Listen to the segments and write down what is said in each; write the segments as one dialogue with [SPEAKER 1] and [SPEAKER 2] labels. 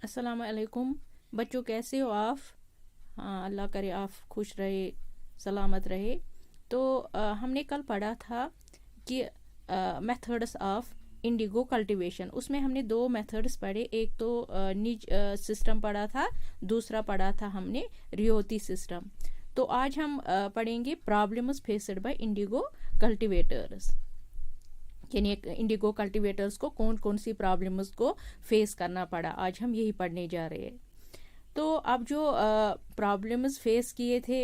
[SPEAKER 1] अस्सलाम वालेकुम बच्चों, कैसे हो आप? हाँ, अल्लाह करे आप खुश रहे, सलामत रहे। तो हमने कल पढ़ा था कि मेथड्स ऑफ इंडिगो कल्टीवेशन। उसमें हमने दो मेथड्स पढ़े, एक तो निज सिस्टम पढ़ा था, दूसरा पढ़ा था हमने रियोती सिस्टम। तो आज हम पढ़ेंगे problems faced by Indigo cultivators, यानी इंडिगो कल्टीवेटर्स को कौन कौन सी प्रॉब्लम्स को फेस करना पड़ा। आज हम यही पढ़ने जा रहे हैं। तो अब जो प्रॉब्लम्स फेस किए थे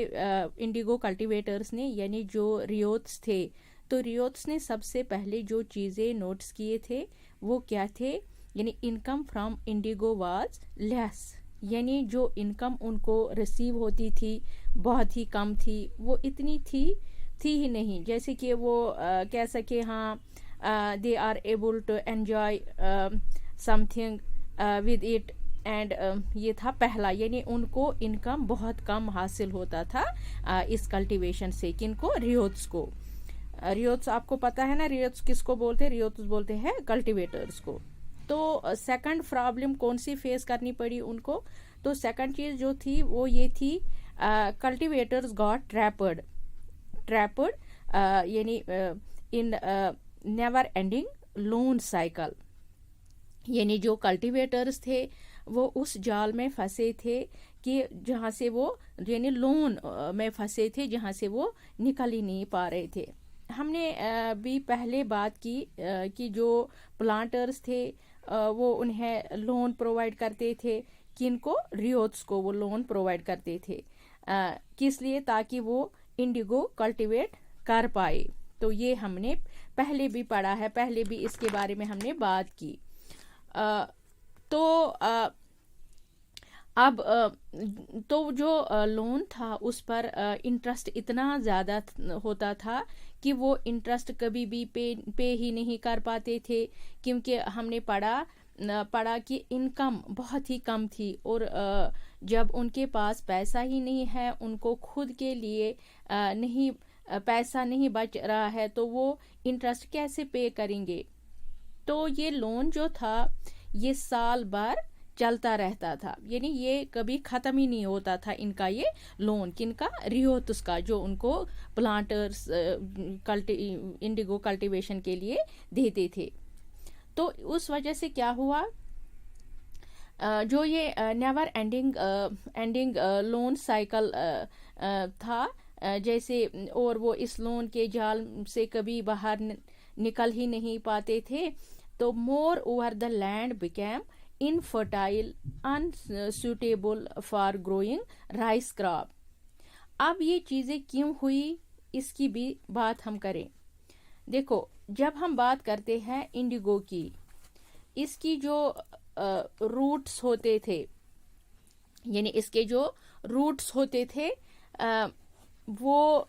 [SPEAKER 1] इंडिगो कल्टीवेटर्स ने, यानी जो रियोत्स थे, तो रियोत्स ने सबसे पहले जो चीज़ें नोट्स किए थे वो क्या थे, यानी income from Indigo was less, यानी जो इनकम उनको रिसीव होती थी बहुत ही कम थी, वो इतनी थी ही नहीं जैसे कि वो कह सके हाँ they are able to enjoy something with it and ये था पहला, यानी उनको इनकम बहुत कम हासिल होता था इस कल्टीवेशन से। किनको? रियोत्स को। रियोत्स आपको पता है ना, रियोत्स किसको बोलते हैं? रियोत्स बोलते हैं कल्टीवेटर्स को। तो सेकंड प्रॉब्लम कौन सी फेस करनी पड़ी उनको? तो सेकंड चीज जो थी वो ये थी, कल्टीवेटर्स गॉट ट्रैप्ड यानी इन नेवर एंडिंग लोन साइकिल, यानी जो कल्टीवेटर्स थे वो उस जाल में फंसे थे कि जहाँ से वो, यानी लोन में फंसे थे जहाँ से वो निकल ही नहीं पा रहे थे। हमने भी पहले बात की कि जो प्लांटर्स थे वो उन्हें लोन प्रोवाइड करते थे। किनको? रियोत्स को वो लोन प्रोवाइड करते थे। किस लिए? ताकि वो इंडिगो कल्टीवेट कर पाए। तो ये हमने पहले भी पढ़ा है, पहले भी इसके बारे में हमने बात की। अब तो जो लोन था उस पर इंटरेस्ट इतना ज़्यादा होता था कि वो इंटरेस्ट कभी भी पे ही नहीं कर पाते थे, क्योंकि हमने पढ़ा कि इनकम बहुत ही कम थी, और जब उनके पास पैसा ही नहीं है, उनको खुद के लिए पैसा नहीं बच रहा है, तो वो इंटरेस्ट कैसे पे करेंगे? तो ये लोन जो था ये साल भर चलता रहता था, यानी ये कभी ख़त्म ही नहीं होता था इनका ये लोन। किनका? रियोत्स का, जो उनको प्लांटर्स इंडिगो कल्टीवेशन के लिए देते थे। तो उस वजह से क्या हुआ, जो ये नेवर एंडिंग लोन साइकिल था, जैसे, और वो इस लोन के जाल से कभी बाहर निकल ही नहीं पाते थे। तो more over the land became infertile, unsuitable for growing rice crop. अब ये चीज़ें क्यों हुई, इसकी भी बात हम करें। देखो, जब हम बात करते हैं इंडिगो की, इसकी जो रूट्स होते थे, यानी इसके जो रूट्स होते थे वो,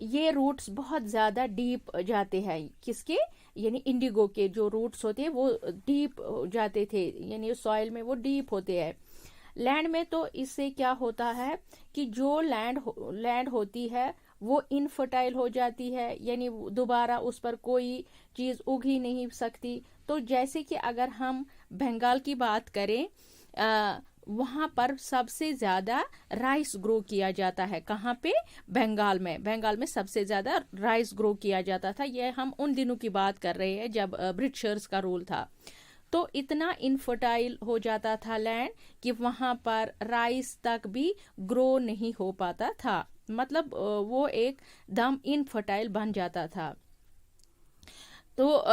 [SPEAKER 1] ये रूट्स बहुत ज़्यादा डीप जाते हैं। किसके? यानी इंडिगो के जो रूट्स होते हैं वो डीप जाते थे, यानी सॉइल में वो डीप होते हैं। लैंड में तो इससे क्या होता है कि जो लैंड होती है वो इनफर्टाइल हो जाती है, यानी दोबारा उस पर कोई चीज़ उग ही नहीं सकती। तो जैसे कि अगर हम बंगाल की बात करें, वहाँ पर सबसे ज़्यादा राइस ग्रो किया जाता है। कहाँ पे? बंगाल में सबसे ज़्यादा राइस ग्रो किया जाता था। यह हम उन दिनों की बात कर रहे हैं जब ब्रिटिशर्स का रूल था। तो इतना इनफर्टाइल हो जाता था लैंड कि वहाँ पर राइस तक भी ग्रो नहीं हो पाता था, मतलब वो एक दम इनफर्टाइल बन जाता था। तो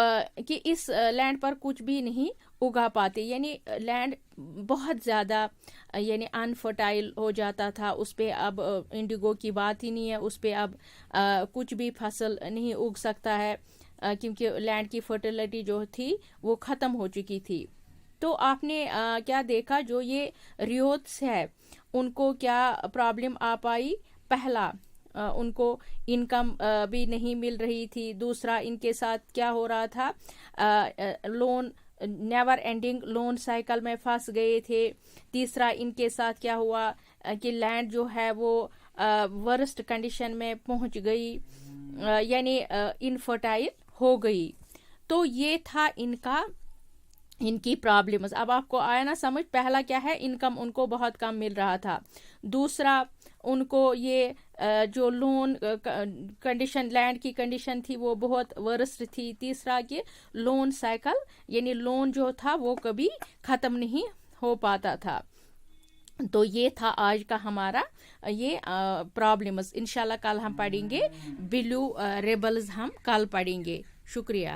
[SPEAKER 1] कि इस लैंड पर कुछ भी नहीं उगा पाते, यानी लैंड बहुत ज़्यादा यानी अनफर्टाइल हो जाता था। उस पे अब इंडिगो की बात ही नहीं है, उस पे अब कुछ भी फसल नहीं उग सकता है, क्योंकि लैंड की फर्टिलिटी जो थी वो ख़त्म हो चुकी थी। तो आपने क्या देखा, जो ये रियोत्स है उनको क्या प्रॉब्लम आ पाई? पहला, उनको इनकम भी नहीं मिल रही थी। दूसरा, इनके साथ क्या हो रहा था, loan never ending loan cycle में फंस गए थे। तीसरा, इनके साथ क्या हुआ कि लैंड जो है वो वर्स्ट कंडीशन में पहुंच गई, यानी इनफर्टाइल हो गई। तो ये था इनका ان کی پرابلمز. اب آپ کو آیا نا سمجھ؟ پہلا کیا ہے، انکم ان کو بہت کم مل رہا تھا. دوسرا ان کو یہ جو لون کنڈیشن، لینڈ کی کنڈیشن تھی وہ بہت ورسٹ تھی. تیسرا کہ لون سائیکل، یعنی لون جو تھا وہ کبھی ختم نہیں ہو پاتا تھا. تو یہ تھا آج کا ہمارا یہ پرابلمز. انشاءاللہ کل ہم پڑھیں گے بلیو ریبلز، ہم کل پڑھیں گے. شکریہ.